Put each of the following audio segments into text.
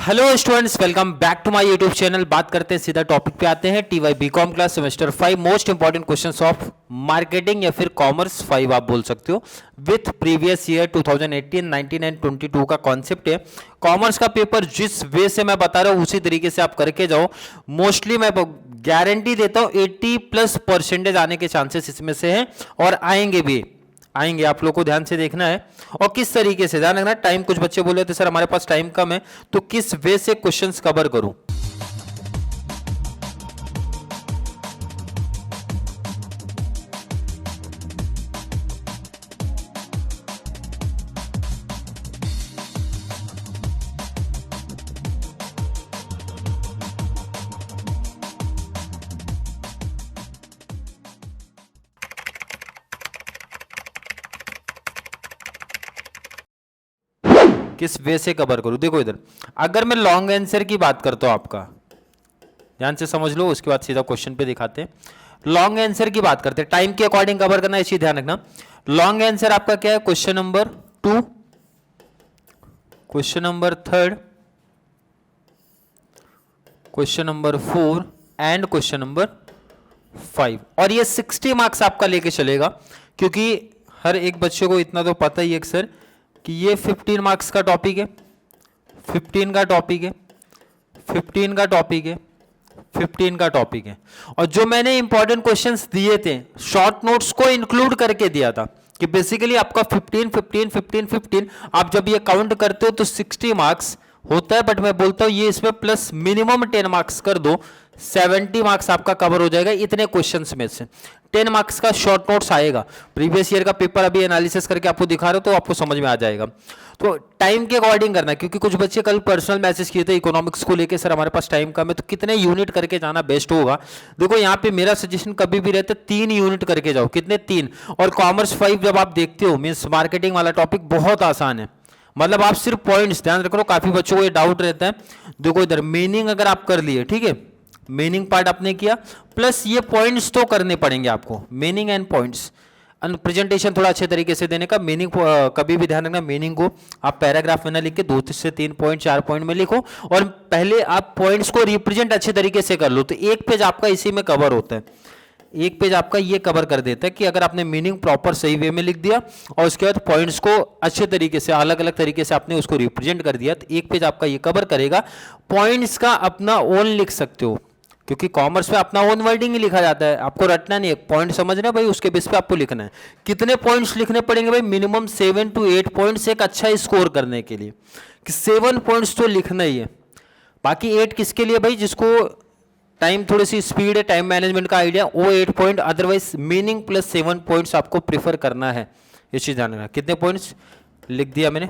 Hello students, welcome back to my YouTube channel. बात करते हैं, सीधा टॉपिक पे आते हैं। TY BCom class semester 5 most important questions of marketing या फिर कॉमर्स 5 आप बोल सकते हो, विथ प्रीवियस ईयर 2018, 19 एंड 22 का कॉन्सेप्ट है। कॉमर्स का पेपर जिस वे से मैं बता रहा हूँ उसी तरीके से आप करके जाओ। मोस्टली मैं गारंटी देता हूँ 80+ % आने के चांसेस इसमें से हैं और आएंगे। आप लोग को ध्यान से देखना है और किस तरीके से ध्यान रखना। टाइम, कुछ बच्चे बोले थे सर हमारे पास टाइम कम है, तो किस वे से क्वेश्चंस कवर करूं। किस वे से कवर करूं। देखो इधर, अगर मैं लॉन्ग आंसर की बात करता हूं, आपका ध्यान से समझ लो, उसके बाद सीधा क्वेश्चन पे दिखाते हैं। लॉन्ग आंसर की बात करते हैं, टाइम के अकॉर्डिंग कवर करना, इसी ध्यान रखना। लॉन्ग आंसर आपका क्या है? Question number 2, question number 3, question number 4 and question number 5। और ये 60 मार्क्स आपका लेके चलेगा, क्योंकि हर एक बच्चे को इतना तो पता ही है सर कि ये 15 मार्क्स का टॉपिक है, 15 का टॉपिक है, 15 का टॉपिक है, 15 का टॉपिक है। और जो मैंने इंपॉर्टेंट क्वेश्चंस दिए थे, शॉर्ट नोट्स को इंक्लूड करके दिया था कि बेसिकली आपका 15 15 15 15 आप जब ये काउंट करते हो तो 60 मार्क्स होता है। बट मैं बोलता हूं ये इसमें प्लस मिनिमम 10 मार्क्स कर दो, 70 मार्क्स आपका कवर हो जाएगा इतने क्वेश्चंस में से। 10 मार्क्स का शॉर्ट नोट्स आएगा। प्रीवियस ईयर का पेपर अभी एनालिसिस करके आपको दिखा रहे हो तो आपको समझ में आ जाएगा। तो टाइम के अकॉर्डिंग करना, क्योंकि कुछ बच्चे कल पर्सनल मैसेज किए थे इकोनॉमिक्स को लेके, सर हमारे पास टाइम कम है, तो कितने यूनिट करके जाना बेस्ट होगा। देखो यहाँ पे मेरा सजेशन कभी भी रहता है 3 यूनिट करके जाओ। कितने? 3। और कॉमर्स 5 जब आप देखते हो, मीन्स मार्केटिंग वाला टॉपिक बहुत आसान है। मतलब आप सिर्फ पॉइंट्स ध्यान रखो। काफी बच्चों को ये डाउट रहता है। देखो इधर मीनिंग अगर आप कर लिए, ठीक है, मीनिंग पार्ट आपने किया, प्लस ये पॉइंट्स तो करने पड़ेंगे आपको, मीनिंग एंड पॉइंट्स। प्रेजेंटेशन थोड़ा अच्छे तरीके से देने का। मीनिंग कभी भी ध्यान रखना, मीनिंग को आप पैराग्राफ में ना लिख के 2 से 3 पॉइंट 4 पॉइंट में लिखो, और पहले आप पॉइंट्स को रिप्रेजेंट अच्छे तरीके से कर लो, तो एक पेज आपका इसी में कवर होता है। एक पेज आपका ये कवर कर देता है कि अगर आपने मीनिंग प्रॉपर सही वे में लिख दिया और उसके बाद पॉइंट्स को अच्छे तरीके से अलग अलग तरीके से आपने उसको रिप्रेजेंट कर दिया, तो एक पेज आपका ये कवर करेगा। पॉइंट्स का अपना ओन लिख सकते हो, क्योंकि कॉमर्स में अपना ओन वर्डिंग ही लिखा जाता है, आपको रटना नहीं है। पॉइंट समझना है भाई, उसके बेस पे आपको लिखना है। कितने पॉइंट्स लिखने पड़ेंगे भाई? मिनिमम 7 to 8 पॉइंट्स एक अच्छा स्कोर करने के लिए, कि 7 पॉइंट्स तो लिखना ही है। बाकी 8 किसके लिए भाई? जिसको टाइम थोड़ी सी स्पीड है, टाइम मैनेजमेंट का आइडिया, वो 8 point. Otherwise meaning plus 7 points आपको प्रीफर करना है। ये चीज जानना। कितने पॉइंट्स लिख दिया मैंने,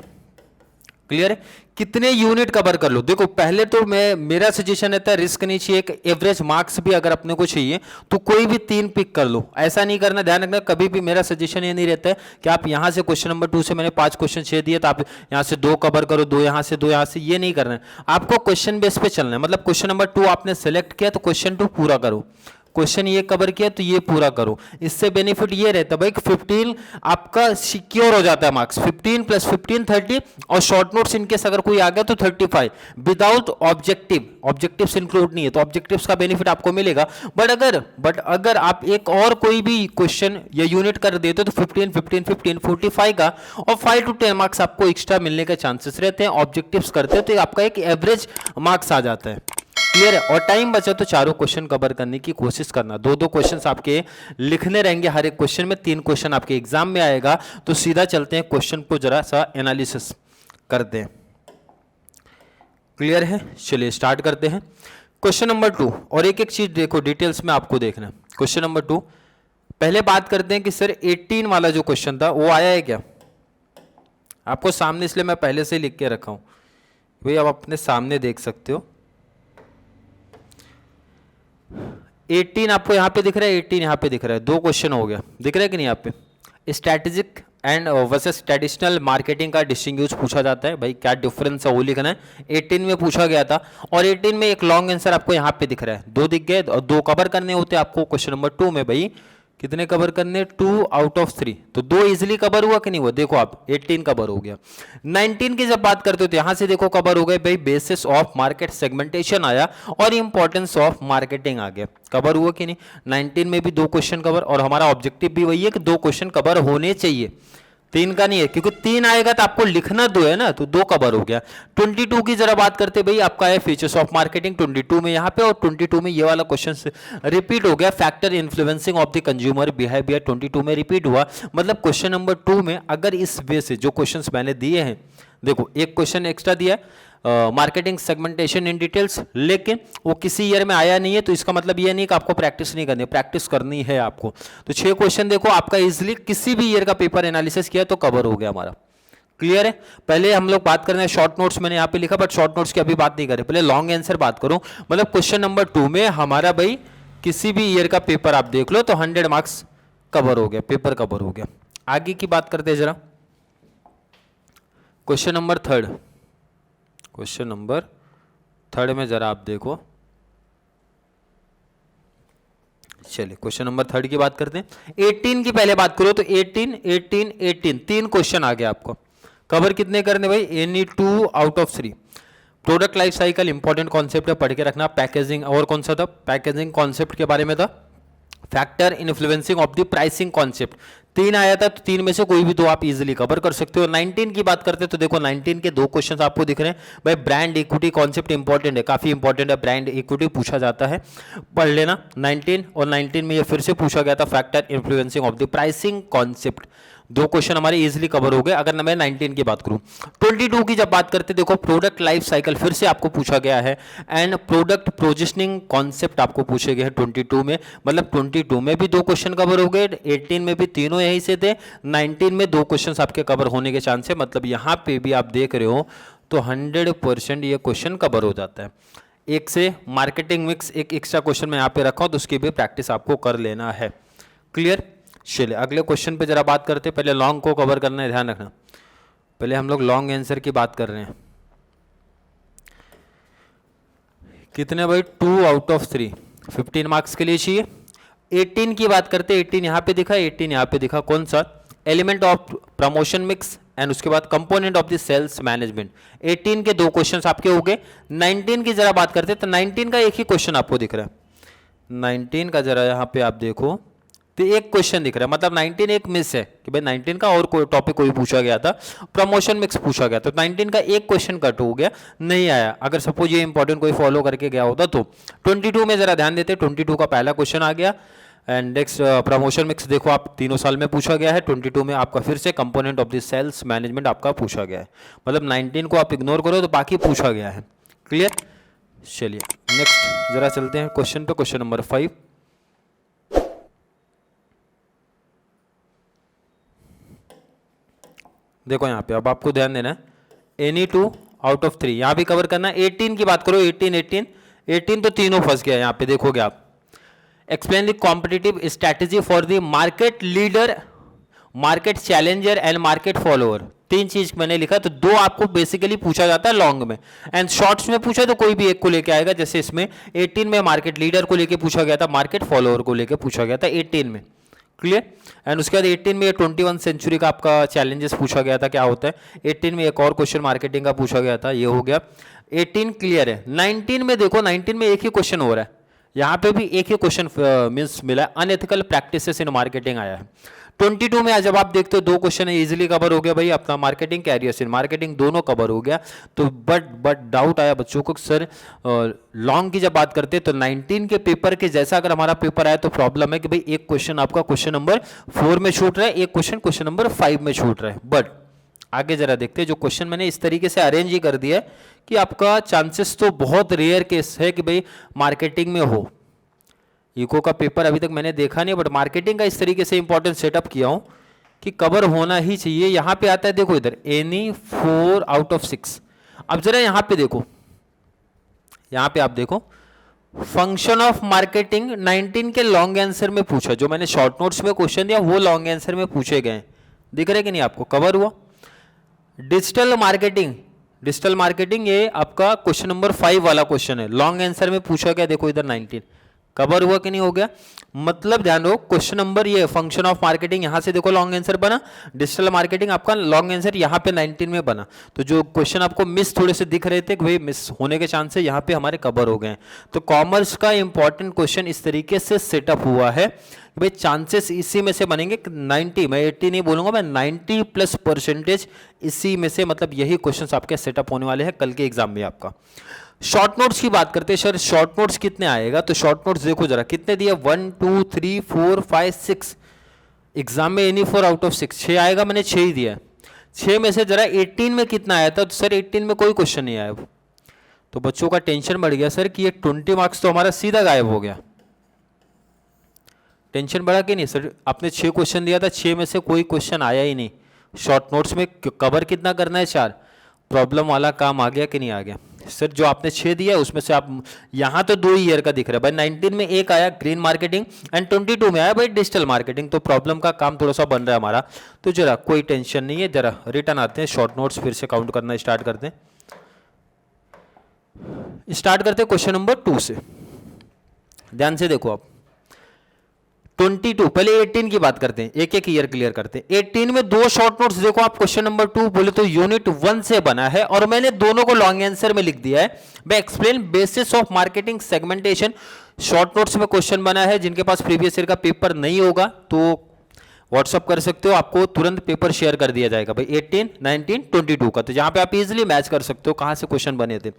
क्लियर है? कितने यूनिट कवर कर लो। देखो पहले तो मेरा सजेशन रहता है रिस्क नहीं चाहिए, एक एवरेज मार्क्स भी अगर अपने को चाहिए तो कोई भी 3 पिक कर लो। ऐसा नहीं करना, ध्यान रखना, कभी भी मेरा सजेशन ये नहीं रहता है कि आप यहां से क्वेश्चन नंबर 2 से मैंने 5 क्वेश्चन 6 दिए तो आप यहां से 2 कवर करो, 2 यहां से, 2 यहां से। ये नहीं करना है, आपको क्वेश्चन बेस पे चलना है। मतलब क्वेश्चन नंबर 2 आपने सेलेक्ट किया तो क्वेश्चन 2 पूरा करो, क्वेश्चन ये कवर किया तो ये पूरा करो। इससे बेनिफिट ये रहता है भाई 15 आपका सिक्योर हो जाता है मार्क्स, 15 + 15 30, और शॉर्ट नोट्स इनकेस अगर कोई आ गया तो 35 विदाउट ऑब्जेक्टिव। ऑब्जेक्टिव्स इंक्लूड नहीं है, तो ऑब्जेक्टिव्स का बेनिफिट आपको मिलेगा। बट अगर आप एक और कोई भी क्वेश्चन या यूनिट कर देते हो तो 15 15 15 45 का, और 5 to 10 मार्क्स आपको एक्स्ट्रा मिलने के चांसेस रहते हैं। ऑब्जेक्टिव्स करते हो तो आपका एक एवरेज मार्क्स आ जाता है, क्लियर है? और टाइम बचा तो चारों क्वेश्चन कवर करने की कोशिश करना। 2-2 क्वेश्चंस आपके लिखने रहेंगे हर एक क्वेश्चन में, 3 क्वेश्चन आपके एग्जाम में आएगा। तो सीधा चलते हैं क्वेश्चन को जरा सा एनालिसिस करते हैं, क्लियर है? चलिए स्टार्ट करते हैं। क्वेश्चन नंबर 2, और एक एक चीज देखो डिटेल्स में आपको देखना है। क्वेश्चन नंबर 2, पहले बात करते हैं कि सर 18 वाला जो क्वेश्चन था वो आया है क्या आपको सामने, इसलिए मैं पहले से लिख के रखा हूं भाई, आप अपने सामने देख सकते हो। 18 आपको यहाँ पे दिख रहा है, 18 यहाँ पे दिख रहा है, 2 क्वेश्चन हो गया, दिख रहा है कि नहीं? यहाँ पे strategic and versus traditional marketing का डिस्टिंग्विश पूछा जाता है भाई, क्या डिफरेंस है वो लिखना है। 18 में पूछा गया था, और 18 में एक लॉन्ग आंसर आपको यहाँ पे दिख रहा है, 2 दिख गए और 2 कवर करने होते हैं आपको क्वेश्चन नंबर 2 में भाई, कितने कवर करने, 2 आउट ऑफ 3, तो 2 इजिली कवर हुआ कि नहीं हुआ, देखो आप 18 कवर हो गया। 19 की जब बात करते हो तो यहां से देखो कवर हो गए भाई, बेसिस ऑफ मार्केट सेगमेंटेशन आया और इंपॉर्टेंस ऑफ मार्केटिंग आ गया, कवर हुआ कि नहीं। 19 में भी 2 क्वेश्चन कवर, और हमारा ऑब्जेक्टिव भी वही है कि 2 क्वेश्चन कवर होने चाहिए, 3 का नहीं है, क्योंकि 3 आएगा तो आपको लिखना 2 है ना, तो 2 कवर हो गया। 22 की जरा बात करते भाई, आपका है फीचर्स ऑफ मार्केटिंग 22 में यहाँ पे, और 22 में ये वाला क्वेश्चन रिपीट हो गया, factor influencing of the consumer behaviour 22 में रिपीट हुआ। मतलब क्वेश्चन नंबर 2 में अगर इस वे से जो क्वेश्चंस मैंने दिए हैं, देखो एक क्वेश्चन एक्स्ट्रा दिया है मार्केटिंग सेगमेंटेशन इन डिटेल्स, लेकिन वो किसी ईयर में आया नहीं है, तो इसका मतलब ये नहीं कि आपको प्रैक्टिस नहीं करनी है, प्रैक्टिस करनी है आपको। तो 6 क्वेश्चन देखो आपका इजीली किसी भी ईयर का पेपर एनालिसिस किया तो कवर हो गया हमारा, क्लियर है। पहले हम लोग बात करना है शॉर्ट नोट्स, मैंने यहाँ पे लिखा बट शॉर्ट नोट्स की अभी बात नहीं करें, पहले लॉन्ग आंसर बात करूं। मतलब क्वेश्चन नंबर 2 में हमारा भाई किसी भी ईयर का पेपर आप देख लो तो 100 मार्क्स कवर हो गया, पेपर कवर हो गया। आगे की बात करते हैं जरा, क्वेश्चन नंबर 3, क्वेश्चन नंबर 3 में जरा आप देखो, चलिए क्वेश्चन नंबर 3 की बात करते हैं। 18 की पहले बात करो तो 18 18 18 3 क्वेश्चन आ गया आपको, कवर कितने करने भाई, any 2 out of 3। Product life cycle important concept है, पढ़ के रखना। पैकेजिंग, और कौन सा था, पैकेजिंग कॉन्सेप्ट के बारे में था। Factor influencing of the pricing concept 3 आया था, तो 3 में से कोई भी 2 आप इजीली कवर कर सकते हो। 19 की बात करते हैं तो देखो 19 के 2 क्वेश्चंस आपको दिख रहे हैं भाई, ब्रांड इक्विटी कॉन्सेप्ट इंपॉर्टेंट है, काफी इंपॉर्टेंट है, ब्रांड इक्विटी पूछा जाता है, पढ़ लेना 19। और 19 में ये फिर से पूछा गया था factor influencing of the pricing concept, 2 question हमारे इजीली कवर हो गए अगर मैं 19 की बात करूं। 22 की जब बात करते देखो प्रोडक्ट लाइफ साइकिल फिर से आपको पूछा गया है, एंड प्रोडक्ट पोजीशनिंग कॉन्सेप्ट आपको पूछे गए हैं 22 में। मतलब 22 में भी 2 क्वेश्चन कवर हो गए, 18 में भी तीनों यहीं से थे, 19 में 2 क्वेश्चन आपके कवर होने के चांस है। मतलब यहां पे भी आप देख रहे हो तो 100% ये क्वेश्चन कवर हो जाता है। एक से मार्केटिंग मिक्स एक एक्स्ट्रा क्वेश्चन मैं यहाँ पे रखा हूं, तो उसकी भी प्रैक्टिस आपको कर लेना है, क्लियर। चलिए अगले क्वेश्चन पे जरा बात करते हैं, पहले लॉन्ग को कवर करना है, ध्यान रखना। पहले हम लोग लॉन्ग आंसर की बात कर रहे हैं, कितने भाई, 2 आउट ऑफ 3, 15 मार्क्स के लिए चाहिए। 18 की बात करते हैं, 18 यहाँ पे दिखा, 18 यहाँ पे दिखा, कौन सा, element of promotion mix and उसके बाद component of the sales management. 18 के 2 क्वेश्चंस आपके हो गए। 19 की जरा बात करते हैं तो 19 का एक ही क्वेश्चन आपको दिख रहा है, 19 का जरा यहाँ पे आप देखो तो एक क्वेश्चन दिख रहा है, मतलब 19 एक मिस है कि भाई 19 का और कोई टॉपिक कोई पूछा गया था, प्रमोशन मिक्स पूछा गया, तो 19 का एक क्वेश्चन कट हो गया, नहीं आया। अगर सपोज ये इंपॉर्टेंट कोई फॉलो करके गया होता तो 22 में जरा ध्यान देते, 22 का पहला क्वेश्चन आ गया, एंड नेक्स्ट प्रमोशन मिक्स देखो आप तीनों साल में पूछा गया है। 22 में आपका फिर से component of the sales management आपका पूछा गया है, मतलब 19 को आप इग्नोर करो तो बाकी पूछा गया है, क्लियर। चलिए नेक्स्ट जरा चलते हैं क्वेश्चन पे, क्वेश्चन नंबर 5। देखो यहाँ पे अब आपको ध्यान देना है, एनी 2 आउट ऑफ 3 यहाँ भी कवर करना है। 18 की बात करो, 18 तो तीनों फंस गया यहाँ पे, देखोगे आप। Explain the competitive strategy for the market leader, market challenger and market follower, 3 चीज मैंने लिखा, तो 2 आपको बेसिकली पूछा जाता है लॉन्ग में, एंड शॉर्ट्स में पूछा तो कोई भी एक को लेके आएगा। जैसे इसमें 18 में मार्केट लीडर को लेके पूछा गया था, मार्केट फॉलोअर को लेके पूछा गया था 18 में, क्लियर। एंड उसके बाद 18 में 21 सेंचुरी का आपका चैलेंजेस पूछा गया था, क्या होता है। 18 में एक और क्वेश्चन मार्केटिंग का पूछा गया था, ये हो गया। 18 क्लियर है। 19 में देखो, 19 में एक ही क्वेश्चन हो रहा है, यहाँ पे भी एक ही क्वेश्चन मीन्स मिला है, अनएथिकल प्रैक्टिसेस इन मार्केटिंग आया है। 22 में जब आप देखते हो 2 क्वेश्चन है, इजीली कवर हो गया भाई अपना, मार्केटिंग कैरियर्स इन मार्केटिंग दोनों कवर हो गया। तो बट डाउट आया बच्चों को, सर लॉन्ग की जब बात करते हैं तो 19 के पेपर के जैसा अगर हमारा पेपर आया तो प्रॉब्लम है कि भाई एक क्वेश्चन आपका क्वेश्चन नंबर 4 में छूट रहा है, एक क्वेश्चन नंबर 5 में छूट रहा है। बट आगे जरा देखते हैं, जो क्वेश्चन मैंने इस तरीके से अरेंज ही कर दिया है कि आपका चांसेस तो बहुत रेयर केस है कि भाई मार्केटिंग में हो। इको का पेपर अभी तक मैंने देखा नहीं, बट मार्केटिंग का इस तरीके से इंपॉर्टेंट सेटअप किया हूं कि कवर होना ही चाहिए। यहां पे आता है देखो इधर, एनी 4 आउट ऑफ 6। अब जरा यहां पे देखो, यहां पे आप देखो फंक्शन ऑफ मार्केटिंग 19 के लॉन्ग आंसर में पूछा, जो मैंने शॉर्ट नोट्स में क्वेश्चन दिया वो लॉन्ग आंसर में पूछे गए, दिख रहे कि नहीं आपको, कवर हुआ। डिजिटल मार्केटिंग ये आपका क्वेश्चन नंबर 5 वाला क्वेश्चन है, लॉन्ग आंसर में पूछा गया, देखो इधर 19 कवर हुआ कि नहीं हो गया? मतलब ध्यान रखो क्वेश्चन नंबर ये फंक्शन ऑफ मार्केटिंग, यहां से देखो लॉन्ग आंसर बना, डिजिटल मार्केटिंग आपका लॉन्ग आंसर यहां पे 19 में बना। तो जो क्वेश्चन आपको मिस थोड़े से दिख रहे थे कि भाई मिस होने के चांस है, यहाँ पे हमारे कवर हो गए। तो कॉमर्स का इंपॉर्टेंट क्वेश्चन इस तरीके से सेटअप हुआ है भाई, चांसेस इसी में से बनेंगे 90, मैं 80 नहीं बोलूंगा, मैं 90+% इसी में से, मतलब यही क्वेश्चंस आपके सेटअप होने वाले हैं कल के एग्जाम में आपका। शॉर्ट नोट्स की बात करते हैं सर, शॉर्ट नोट्स कितने आएगा? तो शॉर्ट नोट्स देखो जरा कितने दिए, 1 2 3 4 5 6, एग्जाम में एनी 4 आउट ऑफ 6, 6 आएगा, मैंने 6 ही दिया है। 6 में से जरा 18 में कितना आया था? तो सर 18 में कोई क्वेश्चन नहीं आया। तो बच्चों का टेंशन बढ़ गया सर कि ये 20 मार्क्स तो हमारा सीधा गायब हो गया। टेंशन बढ़ा कि नहीं सर? आपने 6 क्वेश्चन दिया था, 6 में से कोई क्वेश्चन आया ही नहीं। शॉर्ट नोट्स में कवर कितना करना है? 4। प्रॉब्लम वाला काम आ गया कि नहीं आ गया? सर जो आपने 6 दिया है उसमें से आप यहाँ तो 2 ईयर का दिख रहा है भाई, 19 में एक आया ग्रीन मार्केटिंग एंड 22 में आया भाई डिजिटल मार्केटिंग। तो प्रॉब्लम का काम थोड़ा सा बन रहा है हमारा। तो जरा कोई टेंशन नहीं है, जरा रिटर्न आते हैं, शॉर्ट नोट्स फिर से काउंट करना स्टार्ट करते हैं। क्वेश्चन नंबर 2 से, ध्यान से देखो आप। 22, पहले 18 की बात करते हैं, एक एक ईयर क्लियर करते हैं। 18 में 2 शॉर्ट नोट्स देखो आप, क्वेश्चन नंबर 2 बोले तो यूनिट 1 से बना है और मैंने दोनों को लॉन्ग आंसर में लिख दिया है। मैं explain basis of marketing segmentation, short notes में क्वेश्चन बना है। जिनके पास प्रीवियस ईयर का पेपर नहीं होगा तो व्हाट्सअप कर सकते हो, आपको तुरंत पेपर शेयर कर दिया जाएगा भाई 18, 19, 22 का। तो जहां पे आप इजीली मैच कर सकते हो कहां से क्वेश्चन बने थे।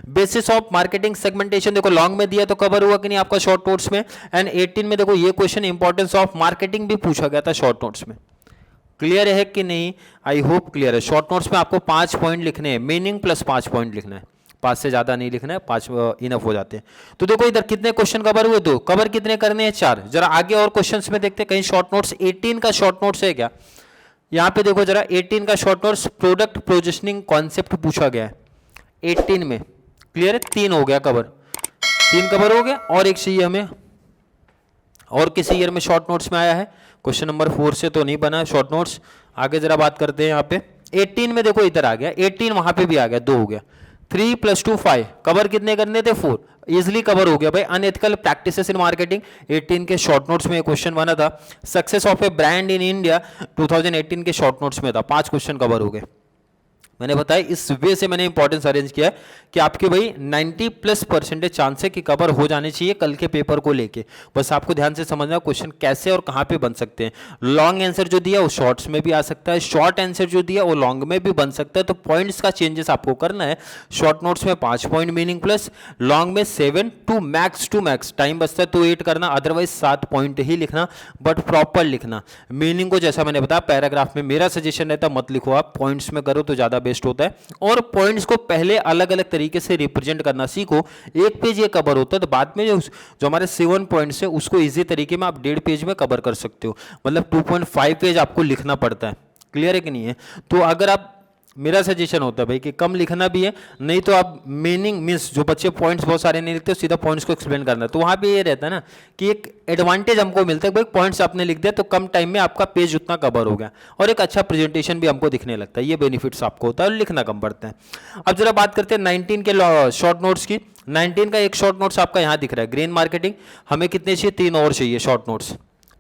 बेसिस ऑफ मार्केटिंग सेगमेंटेशन देखो लॉन्ग में दिया तो कवर हुआ कि नहीं आपका शॉर्ट नोट्स में। एंड 18 में देखो ये क्वेश्चन इंपॉर्टेंस ऑफ मार्केटिंग भी पूछा गया था शॉर्ट नोट्स में। क्लियर है कि नहीं? आई होप क्लियर है। शॉर्ट नोट्स में आपको 5 पॉइंट लिखने हैं, मीनिंग प्लस 5 पॉइंट लिखना है, 5 से ज्यादा नहीं लिखना है, 5 इनफ हो जाते हैं। तो देखो इधर कितने क्वेश्चन कवर हुए? 2। कवर कितने करने हैं? 4। जरा आगे और क्वेश्चंस में देखते हैं कहीं शॉर्ट नोट्स 18 का शॉर्ट नोट्स है क्या? यहां पे देखो जरा 18 का short notes product positioning concept पूछा गया है 18 में। क्लियर है? 3 हो गया कवर, 3 कवर हो गया। और एक चाहिए हमें, और किसी ईयर में शॉर्ट नोट्स में आया है, क्वेश्चन नंबर 4 से तो नहीं बना शॉर्ट नोट्स। आगे जरा बात करते हैं, यहाँ पे 18 में देखो इधर आ गया, 18 वहां पे भी आ गया, 2 हो गया। 3 + 2 5, कवर कितने करने थे? 4, इजिली कवर हो गया भाई। अनएथिकल प्रैक्टिसेस इन मार्केटिंग 18 के शॉर्ट नोट्स में क्वेश्चन बना था। Success of A brand in India 2018 के शॉर्ट नोट्स में था, 5 क्वेश्चन कवर हो गए। मैंने बताया इस वे से मैंने इंपॉर्टेंस अरेंज किया है कि आपके भाई 90+% चांस है कि कवर हो जाने चाहिए कल के पेपर को लेके। बस आपको ध्यान से समझना क्वेश्चन कैसे और कहां पे बन सकते हैं। लॉन्ग आंसर जो दिया वो शॉर्ट्स में भी आ सकता है, शॉर्ट आंसर जो दिया वो लॉन्ग में भी बन सकता है। तो पॉइंट्स का चेंजेस आपको करना है। शॉर्ट नोट्स में 5 पॉइंट मीनिंग प्लस, लॉन्ग में 7 टू मैक्स टाइम बचता है तो 8 करना, अदरवाइज 7 पॉइंट ही लिखना, बट प्रॉपर लिखना। मीनिंग को जैसा मैंने बताया पैराग्राफ में, मेरा सजेशन रहता मत लिखो आप, पॉइंट्स में करो तो ज्यादा बेस्ट होता है। और पॉइंट्स को पहले अलग अलग तरीके से रिप्रेजेंट करना सीखो। एक पेज ये कवर होता है तो बाद में जो हमारे 7 पॉइंट्स है उसको इजी तरीके में आप 1.5 पेज में कवर कर सकते हो, मतलब 2.5 पेज आपको लिखना पड़ता है। क्लियर है कि नहीं है? तो अगर आप, मेरा सजेशन होता है भाई कि कम लिखना भी है, नहीं तो आप मीनिंग मीन्स जो बच्चे पॉइंट्स बहुत सारे नहीं लिखते सीधा पॉइंट्स को एक्सप्लेन करना है, तो वहाँ पे ये रहता है ना कि एक एडवांटेज हमको मिलता है भाई पॉइंट्स आपने लिख दिया तो कम टाइम में आपका पेज उतना कवर हो गया और एक अच्छा प्रेजेंटेशन भी हमको दिखने लगता है। ये बेनिफिट्स आपको होता है और लिखना कम पड़ता है। अब जरा बात करते हैं 19 के शॉर्ट नोट्स की। 19 का एक शॉर्ट नोट्स आपका यहाँ दिख रहा है, ग्रीन मार्केटिंग। हमें कितने चाहिए? 3 और चाहिए शॉर्ट नोट्स।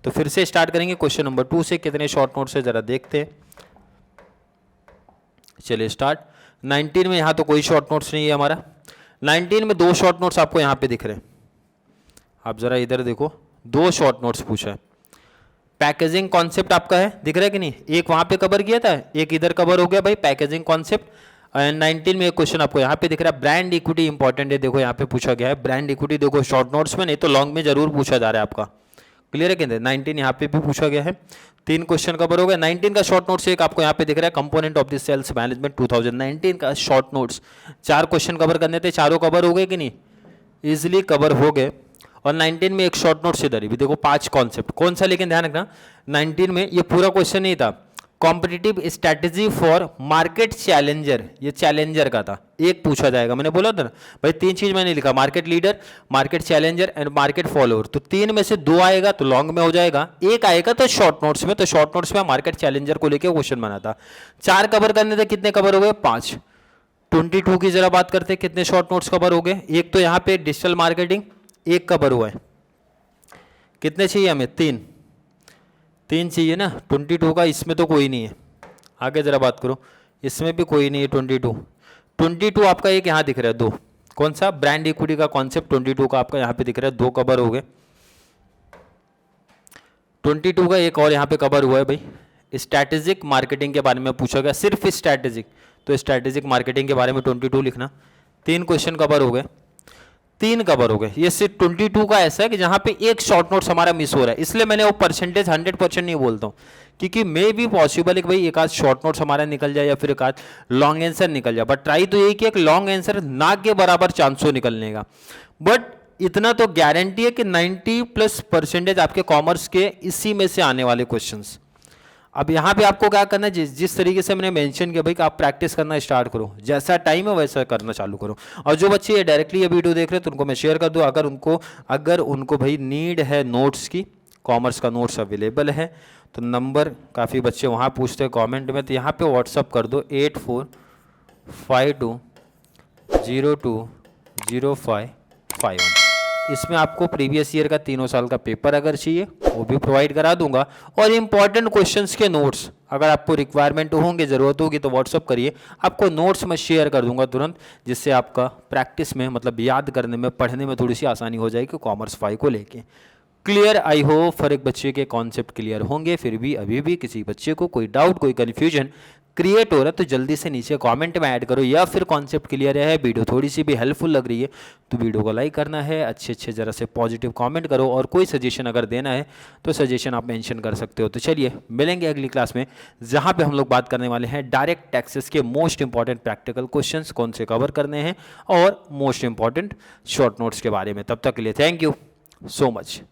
तो फिर से स्टार्ट करेंगे क्वेश्चन नंबर 2 से। कितने शॉर्ट नोट्स है जरा देखते हैं। चलिए स्टार्ट। 19 में यहाँ तो कोई शॉर्ट नोट्स नहीं है हमारा। 19 में 2 शॉर्ट नोट्स आपको यहाँ पे दिख रहे हैं, आप जरा इधर देखो, 2 शॉर्ट नोट्स पूछा है। पैकेजिंग कॉन्सेप्ट आपका है, दिख रहा है कि नहीं? एक वहाँ पे कवर किया था, एक इधर कवर हो गया भाई पैकेजिंग कॉन्सेप्ट। 19 में एक क्वेश्चन आपको यहाँ पे दिख रहा है, ब्रांड इक्विटी इंपॉर्टेंट है, देखो यहाँ पे पूछा गया है ब्रांड इक्विटी। देखो शॉर्ट नोट्स में नहीं तो लॉन्ग में जरूर पूछा जा रहा है आपका। क्लियर है कि नहीं? 19 यहाँ पे भी पूछा गया है, 3 क्वेश्चन कवर हो गया। 19 का शॉर्ट नोट्स एक आपको यहाँ पे दिख रहा है, component of the sales management 2019 का शॉर्ट नोट्स। 4 क्वेश्चन कवर करने थे, चारों कवर हो गए कि नहीं? इजिली कवर हो गए। और 19 में एक शॉर्ट नोट्स इधर ही भी देखो, 5 कॉन्सेप्ट। कौन सा लेकिन ध्यान रखना, 19 में ये पूरा क्वेश्चन नहीं था, competitive strategy for market challenger, ये चैलेंजर का था, एक पूछा जाएगा। मैंने बोला था ना भाई 3 चीज मैंने लिखा, market leader, market challenger and market follower. तो 3 में से 2 आएगा तो लॉन्ग में हो जाएगा, 1 आएगा तो शॉर्ट नोट्स में। तो शॉर्ट नोट्स में मार्केट चैलेंजर को लेकर क्वेश्चन बना था। 4 कवर करने थे, कितने कवर हो गए? 5। 22 की जरा बात करते हैं, कितने शॉर्ट नोट्स कवर हो गए? एक तो यहाँ पे डिजिटल मार्केटिंग, 1 कवर हुआ है। कितने चाहिए हमें? 3 चाहिए ना। 22 का इसमें तो कोई नहीं है, आगे ज़रा बात करो, इसमें भी कोई नहीं है। 22 आपका एक यहाँ दिख रहा है 2, कौन सा? ब्रांड इक्विटी का कॉन्सेप्ट 22 का आपका यहाँ पे दिख रहा है, 2 कवर हो गए। 22 का एक और यहाँ पे कवर हुआ है भाई, स्ट्रैटेजिक मार्केटिंग के बारे में पूछा गया, सिर्फ स्ट्रैटेजिक, तो स्ट्रैटेजिक मार्केटिंग के बारे में 22 लिखना। 3 क्वेश्चन कवर हो गए, 3 कवर हो गए। ये सिर्फ 22 का ऐसा है कि जहाँ पे एक शॉर्ट नोट्स हमारा मिस हो रहा है, इसलिए मैंने वो परसेंटेज 100% नहीं बोलता हूँ, क्योंकि मे भी पॉसिबल है कि भाई एक आध शॉर्ट नोट्स हमारा निकल जाए या फिर एक आध लॉन्ग आंसर निकल जाए, बट ट्राई तो यही कि एक लॉन्ग आंसर ना के बराबर चांस हो निकलने का। बट इतना तो गारंटी है कि 90+% आपके कॉमर्स के इसी में से आने वाले क्वेश्चंस। अब यहाँ पे आपको क्या करना है, जिस तरीके से मैंने मेंशन किया भाई कि आप प्रैक्टिस करना स्टार्ट करो, जैसा टाइम है वैसा करना चालू करो। और जो बच्चे ये डायरेक्टली ये वीडियो देख रहे हैं तो उनको मैं शेयर कर दूँ, अगर उनको भाई नीड है नोट्स की, कॉमर्स का नोट्स अवेलेबल है, तो नंबर काफ़ी बच्चे वहाँ पूछते हैं कॉमेंट में, तो यहाँ पर व्हाट्सअप कर दो 8452020551। इसमें आपको प्रीवियस ईयर का 3 साल का पेपर अगर चाहिए वो भी प्रोवाइड करा दूंगा, और इंपॉर्टेंट क्वेश्चंस के नोट्स अगर आपको रिक्वायरमेंट होंगे, ज़रूरत होगी तो व्हाट्सअप करिए, आपको नोट्स मैं शेयर कर दूंगा तुरंत, जिससे आपका प्रैक्टिस में मतलब याद करने में, पढ़ने में थोड़ी सी आसानी हो जाएगी कॉमर्स 5 को लेके। क्लियर? आई होप हर एक बच्चे के कॉन्सेप्ट क्लियर होंगे। फिर भी अभी भी किसी बच्चे को कोई डाउट, कोई कन्फ्यूजन क्रिएट हो रहा है तो जल्दी से नीचे कमेंट में ऐड करो, या फिर कॉन्सेप्ट क्लियर है, वीडियो थोड़ी सी भी हेल्पफुल लग रही है तो वीडियो को लाइक करना है, अच्छे ज़रा से पॉजिटिव कमेंट करो, और कोई सजेशन अगर देना है तो सजेशन आप मेंशन कर सकते हो। तो चलिए मिलेंगे अगली क्लास में, जहाँ पे हम लोग बात करने वाले हैं डायरेक्ट टैक्सेस के मोस्ट इंपॉर्टेंट प्रैक्टिकल क्वेश्चंस कौन से कवर करने हैं, और मोस्ट इंपॉर्टेंट शॉर्ट नोट्स के बारे में। तब तक के लिए थैंक यू सो मच।